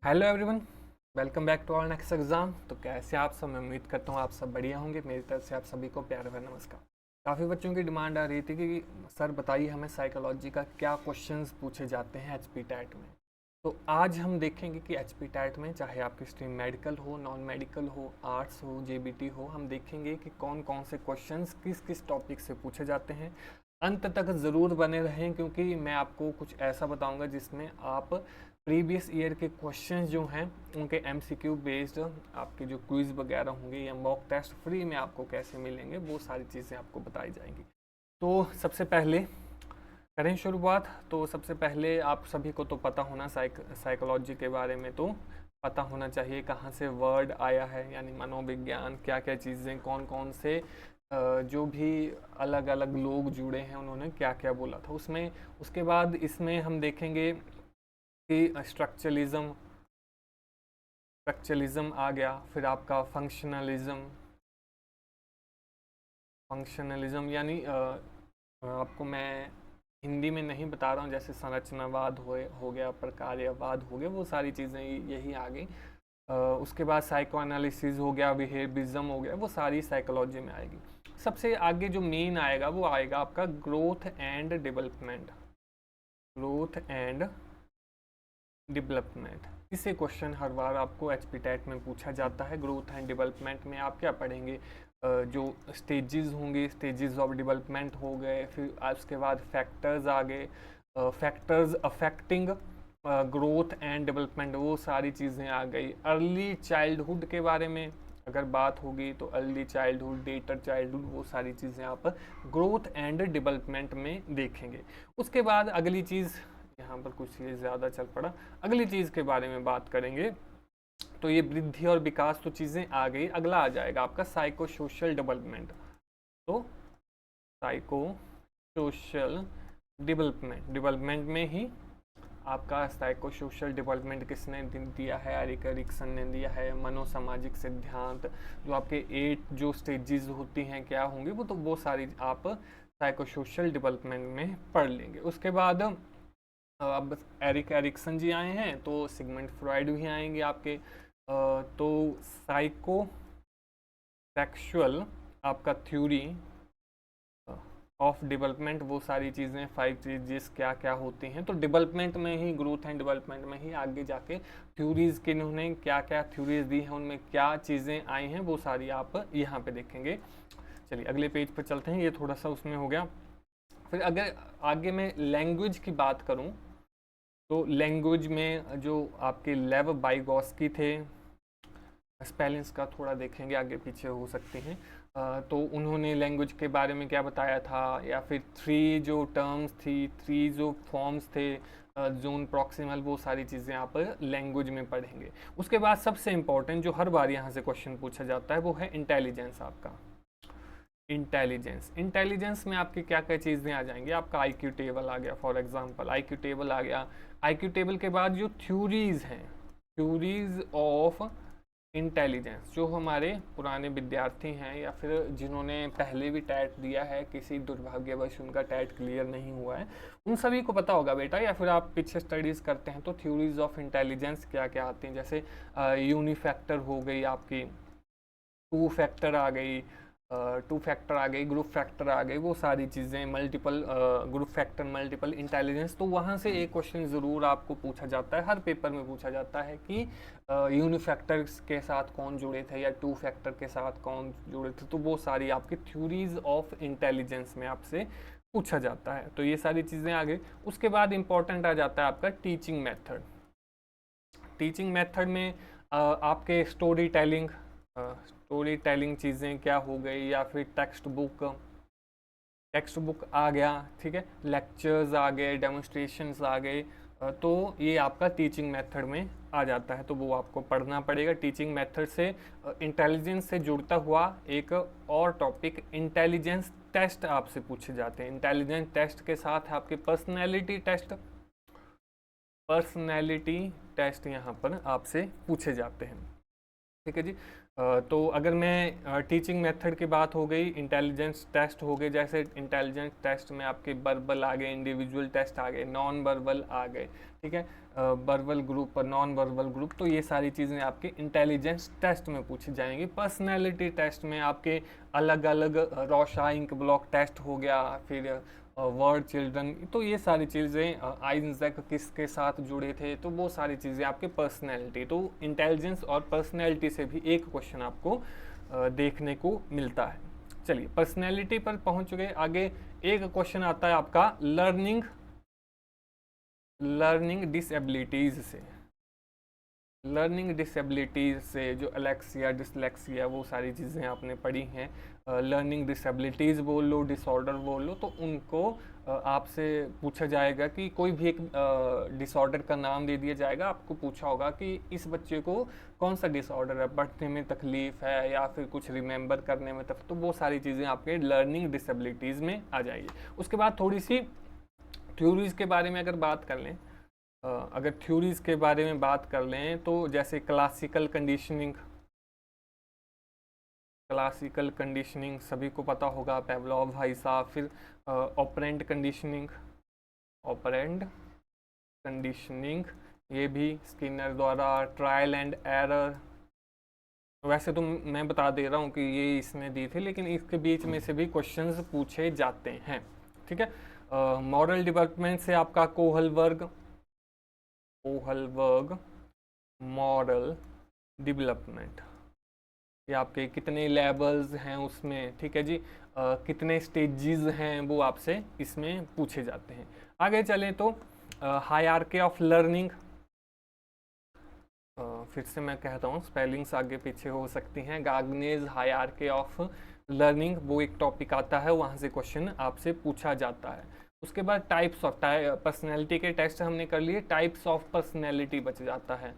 Hello everyone, welcome back to our next exam. तो कैसे आप सब? मैं उम्मीद करता हूँ आप सब बढ़िया होंगे। मेरी तरफ से आप सभी को प्यार भरा नमस्कार। काफ़ी बच्चों की डिमांड आ रही थी कि सर बताइए हमें साइकोलॉजी का क्या क्वेश्चंस पूछे जाते हैं एचपी टैट में। तो आज हम देखेंगे कि एचपी टैट में चाहे आपकी स्ट्रीम मेडिकल हो, नॉन मेडिकल हो, आर्ट्स हो, जेबीटी हो, हम देखेंगे कि कौन कौन से क्वेश्चंस किस किस टॉपिक से पूछे जाते हैं। अंत तक ज़रूर बने रहें क्योंकि मैं आपको कुछ ऐसा बताऊंगा जिसमें आप प्रीवियस ईयर के क्वेश्चंस जो हैं उनके एमसीक्यू बेस्ड आपके जो क्विज़ वगैरह होंगे या मॉक टेस्ट फ्री में आपको कैसे मिलेंगे वो सारी चीज़ें आपको बताई जाएंगी। तो सबसे पहले करें शुरुआत। तो सबसे पहले आप सभी को तो पता होना साइकोलॉजी के बारे में तो पता होना चाहिए कहाँ से वर्ड आया है, यानी मनोविज्ञान क्या क्या चीज़ें, कौन कौन से जो भी अलग अलग लोग जुड़े हैं उन्होंने क्या क्या बोला था उसमें। उसके बाद इसमें हम देखेंगे कि स्ट्रक्चरलिज्म आ गया, फिर आपका फंक्शनलिज्म यानी आपको मैं हिंदी में नहीं बता रहा हूँ, जैसे संरचनावाद हो गया, प्रकार्यवाद हो गया, वो सारी चीज़ें यही आ गई। उसके बाद साइको एनालिसिस हो गया, बिहेवियरिज्म हो गया, वो सारी साइकोलॉजी में आएगी। सबसे आगे जो मेन आएगा वो आएगा आपका ग्रोथ एंड डेवलपमेंट। इससे क्वेश्चन हर बार आपको एचपी टेट में पूछा जाता है। ग्रोथ एंड डेवलपमेंट में आप क्या पढ़ेंगे? जो स्टेजेस होंगे, स्टेजेस ऑफ डेवलपमेंट हो गए, फिर उसके बाद फैक्टर्स आ गए, factors affecting growth and development, वो सारी चीज़ें आ गई। अर्ली चाइल्डहुड के बारे में अगर बात होगी तो अर्ली चाइल्डहुड, लेटर चाइल्डहुड, वो सारी चीज़ें आप ग्रोथ एंड डेवलपमेंट में देखेंगे। उसके बाद अगली चीज़, यहाँ पर कुछ ये ज़्यादा चल पड़ा, अगली चीज़ के बारे में बात करेंगे। तो ये वृद्धि और विकास तो चीज़ें आ गई। अगला आ जाएगा आपका साइको सोशल डेवलपमेंट। तो साइको सोशल डेवलपमेंट में ही आपका साइको सोशल डेवलपमेंट किसने दिया है? एरिक एरिक्सन ने दिया है। मनोसामाजिक सिद्धांत, जो आपके 8 जो स्टेजेस होती हैं क्या होंगी वो, तो वो सारी आप साइको सोशल डेवलपमेंट में पढ़ लेंगे। उसके बाद अब एरिक एरिक्सन जी आए हैं तो सिगमंड फ्रॉइड भी आएंगे आपके। तो साइको सेक्सुअल आपका थ्योरी ऑफ डेवलपमेंट, वो सारी चीज़ें 5 चीजेस क्या क्या होती हैं। तो डेवलपमेंट में ही, ग्रोथ एंड डेवलपमेंट में ही आगे जाके थ्योरीज के इन्होंने क्या क्या थ्योरीज दी हैं, उनमें क्या चीज़ें आई हैं, वो सारी आप यहाँ पे देखेंगे। चलिए अगले पेज पर चलते हैं, ये थोड़ा सा उसमें हो गया। फिर अगर आगे मैं लैंग्वेज की बात करूँ तो लैंग्वेज में जो आपके लेव बाइगॉस्की थे, स्पेलिंग्स का थोड़ा देखेंगे, आगे पीछे हो सकते हैं। तो उन्होंने लैंग्वेज के बारे में क्या बताया था, या फिर 3 जो टर्म्स थी, 3 जो फॉर्म्स थे, जोन प्रॉक्सिमल, वो सारी चीज़ें आप लैंग्वेज में पढ़ेंगे। उसके बाद सबसे इंपॉर्टेंट जो हर बार यहाँ से क्वेश्चन पूछा जाता है वो है इंटेलिजेंस। आपका इंटेलिजेंस में आपकी क्या क्या चीज़ें आ जाएंगी? आपका आईक्यू टेबल आ गया, फॉर एग्जांपल आईक्यू टेबल आ गया। आईक्यू टेबल के बाद जो थ्योरीज हैं, थ्योरीज ऑफ इंटेलिजेंस, जो हमारे पुराने विद्यार्थी हैं या फिर जिन्होंने पहले भी टैट दिया है, किसी दुर्भाग्यवश उनका टैट क्लियर नहीं हुआ है, उन सभी को पता होगा बेटा, या फिर आप पीछे स्टडीज़ करते हैं तो थ्योरीज ऑफ इंटेलिजेंस क्या क्या आती हैं। जैसे यूनिफैक्टर हो गई आपकी, टू फैक्टर आ गई, ग्रुप फैक्टर आ गई, वो सारी चीज़ें, multiple group factor, multiple intelligence. तो वहाँ से एक क्वेश्चन ज़रूर आपको पूछा जाता है, हर पेपर में पूछा जाता है कि यूनिफैक्टर्स के साथ कौन जुड़े थे या टू फैक्टर के साथ कौन जुड़े थे। तो वो सारी आपकी थ्योरीज ऑफ इंटेलिजेंस में आपसे पूछा जाता है। तो ये सारी चीज़ें आ गई। उसके बाद इंपॉर्टेंट आ जाता है आपका टीचिंग मेथड। टीचिंग मेथड में आपके स्टोरी टेलिंग चीज़ें क्या हो गई, या फिर टेक्स्ट बुक आ गया, ठीक है, लेक्चर्स आ गए, डेमोन्स्ट्रेशंस आ गए। तो ये आपका टीचिंग मेथड में आ जाता है, तो वो आपको पढ़ना पड़ेगा। टीचिंग मेथड से इंटेलिजेंस से जुड़ता हुआ एक और टॉपिक इंटेलिजेंस टेस्ट आपसे पूछे जाते हैं। इंटेलिजेंस टेस्ट के साथ आपके पर्सनैलिटी टेस्ट यहाँ पर आपसे पूछे जाते हैं। ठीक है जी। तो अगर मैं टीचिंग मेथड की बात हो गई, इंटेलिजेंस टेस्ट हो गए, जैसे इंटेलिजेंस टेस्ट में आपके वर्बल आ गए, इंडिविजुअल टेस्ट आ गए, नॉन वर्बल आ गए, ठीक है, वर्बल ग्रुप और नॉन वर्बल ग्रुप, तो ये सारी चीज़ें आपके इंटेलिजेंस टेस्ट में पूछी जाएंगी। पर्सनैलिटी टेस्ट में आपके अलग अलग रोशा इंक ब्लॉक टेस्ट हो गया, फिर वर्ड चिल्ड्रन, तो ये सारी चीज़ें, आइजैक किसके साथ जुड़े थे, तो वो सारी चीज़ें आपके पर्सनैलिटी। तो इंटेलिजेंस और पर्सनैलिटी से भी एक क्वेश्चन आपको देखने को मिलता है। चलिए पर्सनैलिटी पर पहुंच गए, आगे एक क्वेश्चन आता है आपका लर्निंग डिसेबिलिटीज़ से। लर्निंग डिसेबिलिटीज़ से जो एलेक्सिया, डिसलेक्सिया, वो सारी चीज़ें आपने पढ़ी हैं। लर्निंग डिसेबिलिटीज़ बोल लो, डिसऑर्डर बोल लो, तो उनको आपसे पूछा जाएगा कि कोई भी एक डिसऑर्डर का नाम दे दिया जाएगा, आपको पूछा होगा कि इस बच्चे को कौन सा डिसऑर्डर है, पढ़ने में तकलीफ़ है या फिर कुछ रिमेंबर करने में तो वो सारी चीज़ें आपके लर्निंग डिसेबिलिटीज़ में आ जाएगी। उसके बाद थोड़ी सी थ्योरीज़ के बारे में अगर बात कर लें, अगर थ्योरीज़ के बारे में बात कर लें तो जैसे क्लासिकल कंडीशनिंग सभी को पता होगा, पेवलोव भाई साहब, फिर ऑपरेंड कंडीशनिंग, ये भी स्किनर द्वारा, ट्रायल एंड एरर। वैसे तो मैं बता दे रहा हूँ कि ये इसने दी थी, लेकिन इसके बीच में से भी क्वेश्चंस पूछे जाते हैं, ठीक है। मॉरल डेवलपमेंट से आपका कोहलबर्ग मॉरल डेवलपमेंट, ये आपके कितने लेवल्स हैं उसमें, ठीक है जी, कितने स्टेजेस हैं वो आपसे इसमें पूछे जाते हैं। आगे चलें तो हायरार्की ऑफ लर्निंग, फिर से मैं कहता हूँ स्पेलिंग्स आगे पीछे हो सकती हैं। गाग्नेज हायरार्की ऑफ लर्निंग, वो एक टॉपिक आता है, वहाँ से क्वेश्चन आपसे पूछा जाता है। उसके बाद टाइप्स ऑफ पर्सनैलिटी के टेस्ट हमने कर लिए, टाइप्स ऑफ पर्सनैलिटी बच जाता है।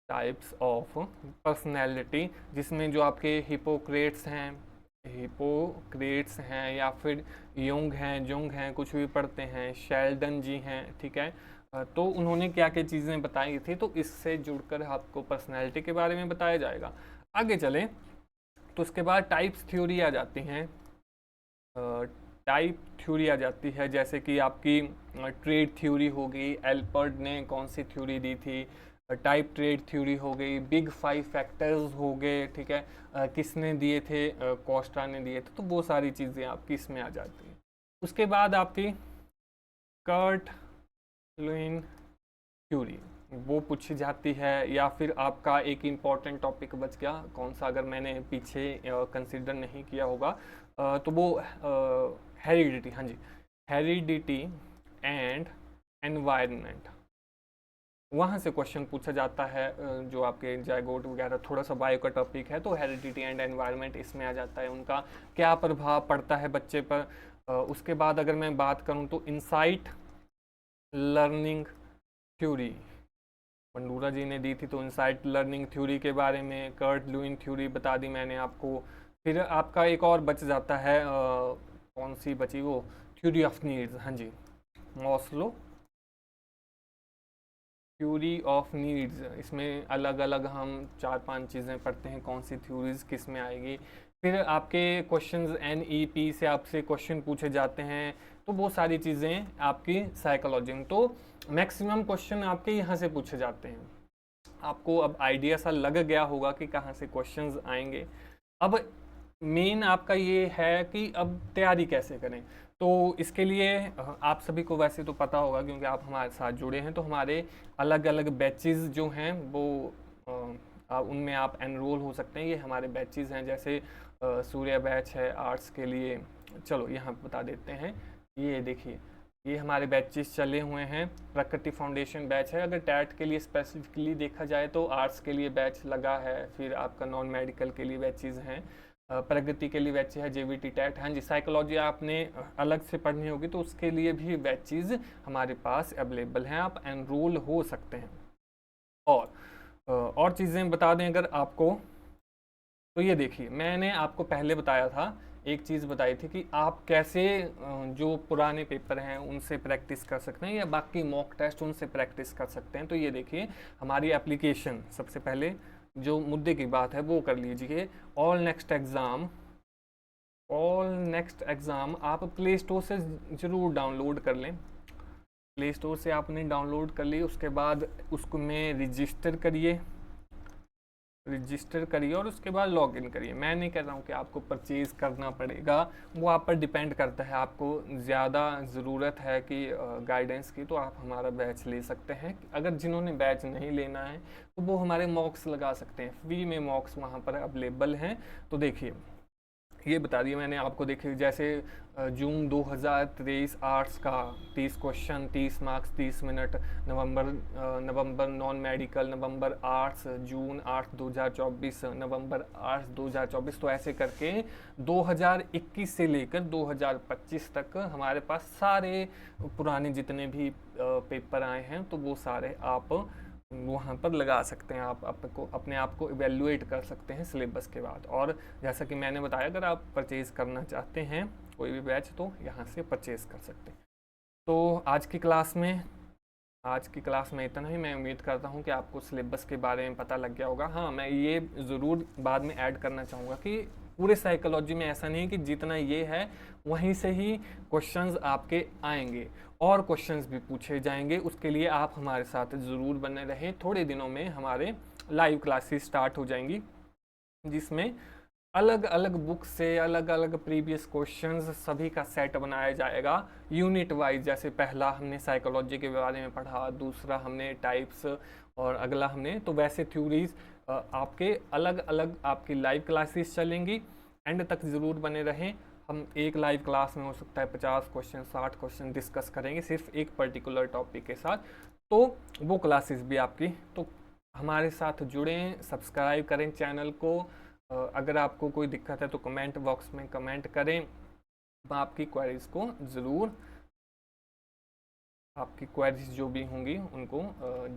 टाइप्स ऑफ पर्सनैलिटी, जिसमें जो आपके हिपोक्रेट्स हैं या फिर युंग हैं, कुछ भी पढ़ते हैं, शेल्डन जी हैं, ठीक है, तो उन्होंने क्या क्या चीज़ें बताई थी, तो इससे जुड़कर आपको पर्सनैलिटी के बारे में बताया जाएगा। आगे चलें तो उसके बाद टाइप्स थ्योरी आ जाती हैं। टाइप थ्योरी आ जाती है, जैसे कि आपकी ट्रेड थ्योरी हो गई, एल्पर्ट ने कौन सी थ्योरी दी थी, टाइप ट्रेड थ्योरी हो गई, बिग 5 फैक्टर्स हो गए, ठीक है, किसने दिए थे, कोस्टा ने दिए थे, तो वो सारी चीज़ें आपकी इसमें आ जाती हैं। उसके बाद आपकी कर्ट लुइन थ्योरी, वो पूछी जाती है, या फिर आपका एक इम्पॉर्टेंट टॉपिक बच गया, कौन सा, अगर मैंने पीछे कंसिडर नहीं किया होगा, तो वो हेरिडिटी, हाँ जी, हेरिडिटी एंड एनवायरनमेंट, वहाँ से क्वेश्चन पूछा जाता है। जो आपके जायगोट वगैरह थोड़ा सा बायो का टॉपिक है, तो हेरिडिटी एंड एनवायरनमेंट इसमें आ जाता है, उनका क्या प्रभाव पड़ता है बच्चे पर। उसके बाद अगर मैं बात करूँ तो इंसाइट लर्निंग थ्योरी पंडूरा जी ने दी थी, तो इंसाइट लर्निंग थ्योरी के बारे में कर्ट लुइन थ्योरी बता दी मैंने आपको। फिर आपका एक और बच जाता है, कौन सी बची वो, थ्योरी ऑफ नीड्स, हाँ जी, मॉस्लो थ्योरी ऑफ नीड्स। इसमें अलग अलग हम 4-5 चीज़ें पढ़ते हैं, कौन सी थ्योरीज किस में आएगी। फिर आपके क्वेश्चंस NEP से आपसे क्वेश्चन पूछे जाते हैं, तो वो सारी चीज़ें आपकी साइकोलॉजी में, तो मैक्सिमम क्वेश्चन आपके यहाँ से पूछे जाते हैं। आपको अब आइडिया सा लग गया होगा कि कहाँ से क्वेश्चंस आएंगे। अब मेन आपका ये है कि अब तैयारी कैसे करें। तो इसके लिए आप सभी को वैसे तो पता होगा, क्योंकि आप हमारे साथ जुड़े हैं, तो हमारे अलग अलग बैचेस जो हैं वो उनमें आप एनरोल हो सकते हैं। ये हमारे बैचेस हैं, जैसे सूर्य बैच है आर्ट्स के लिए, चलो यहाँ बता देते हैं, ये देखिए, ये हमारे बैचेस चले हुए हैं। प्रकृति फाउंडेशन बैच है, अगर टैट के लिए स्पेसिफिकली देखा जाए तो आर्ट्स के लिए बैच लगा है। फिर आपका नॉन मेडिकल के लिए बैचेस हैं, प्रगति के लिए बैच है, JVT टैट, हाँ जी। साइकोलॉजी आपने अलग से पढ़नी होगी, तो उसके लिए भी बैचेस हमारे पास अवेलेबल हैं, आप एनरोल हो सकते हैं। और चीज़ें बता दें अगर आपको, तो ये देखिए, मैंने आपको पहले बताया था, एक चीज़ बताई थी कि आप कैसे जो पुराने पेपर हैं उनसे प्रैक्टिस कर सकते हैं, या बाकी मॉक टेस्ट उनसे प्रैक्टिस कर सकते हैं। तो ये देखिए, हमारी एप्लीकेशन, सबसे पहले जो मुद्दे की बात है वो कर लीजिए। ऑल नेक्स्ट एग्ज़ाम आप प्ले स्टोर से ज़रूर डाउनलोड कर लें। प्ले स्टोर से आपने डाउनलोड कर ली, उसके बाद उसको में रजिस्टर करिए और उसके बाद लॉगिन करिए। मैं नहीं कह रहा हूँ कि आपको परचेज़ करना पड़ेगा, वो आप पर डिपेंड करता है। आपको ज़्यादा ज़रूरत है कि गाइडेंस की, तो आप हमारा बैच ले सकते हैं। अगर जिन्होंने बैच नहीं लेना है तो वो हमारे मॉक्स लगा सकते हैं, फ्री में मॉक्स वहाँ पर अवेलेबल हैं। तो देखिए ये बता दिया मैंने आपको। देखिए जैसे जून 2023 आर्ट्स का 30 क्वेश्चन 30 मार्क्स 30 मिनट, नवंबर नॉन मेडिकल, नवंबर आर्ट्स, जून आर्ट्स 2024, नवंबर आर्ट्स 2024, तो ऐसे करके 2021 से लेकर 2025 तक हमारे पास सारे पुराने जितने भी पेपर आए हैं तो वो सारे आप वहाँ पर लगा सकते हैं। आप अपने आप को इवेल्युएट कर सकते हैं सिलेबस के बाद। और जैसा कि मैंने बताया, अगर आप परचेज़ करना चाहते हैं कोई भी बैच तो यहाँ से परचेज़ कर सकते हैं। तो आज की क्लास में इतना ही। मैं उम्मीद करता हूँ कि आपको सिलेबस के बारे में पता लग गया होगा। हाँ, मैं ये ज़रूर बाद में ऐड करना चाहूँगा कि पूरे साइकोलॉजी में ऐसा नहीं है कि जितना ये है वहीं से ही क्वेश्चंस आपके आएंगे, और क्वेश्चंस भी पूछे जाएंगे। उसके लिए आप हमारे साथ ज़रूर बने रहें। थोड़े दिनों में हमारे लाइव क्लासेस स्टार्ट हो जाएंगी, जिसमें अलग अलग बुक से अलग अलग प्रीवियस क्वेश्चंस सभी का सेट बनाया जाएगा यूनिट वाइज। जैसे पहला हमने साइकोलॉजी के बारे में पढ़ा, दूसरा हमने टाइप्स, और अगला हमने, तो वैसे थ्योरीज आपके अलग अलग आपकी लाइव क्लासेस चलेंगी। एंड तक ज़रूर बने रहें। हम एक लाइव क्लास में हो सकता है 50 क्वेश्चन 60 क्वेश्चन डिस्कस करेंगे सिर्फ एक पर्टिकुलर टॉपिक के साथ। तो वो क्लासेस भी आपकी, तो हमारे साथ जुड़ें, सब्सक्राइब करें चैनल को। अगर आपको कोई दिक्कत है तो कमेंट बॉक्स में कमेंट करें। आपकी क्वेरीज को ज़रूर, आपकी क्वेरीज जो भी होंगी उनको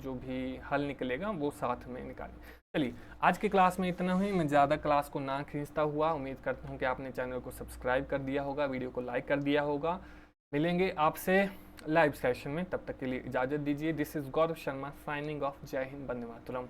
जो भी हल निकलेगा वो साथ में निकालें। चलिए आज की क्लास में इतना ही। मैं ज़्यादा क्लास को ना खींचता हुआ उम्मीद करता हूँ कि आपने चैनल को सब्सक्राइब कर दिया होगा, वीडियो को लाइक कर दिया होगा। मिलेंगे आपसे लाइव सेशन में, तब तक के लिए इजाज़त दीजिए। This is Gaurav Sharma signing off. जय हिंद, वंदे मातरम।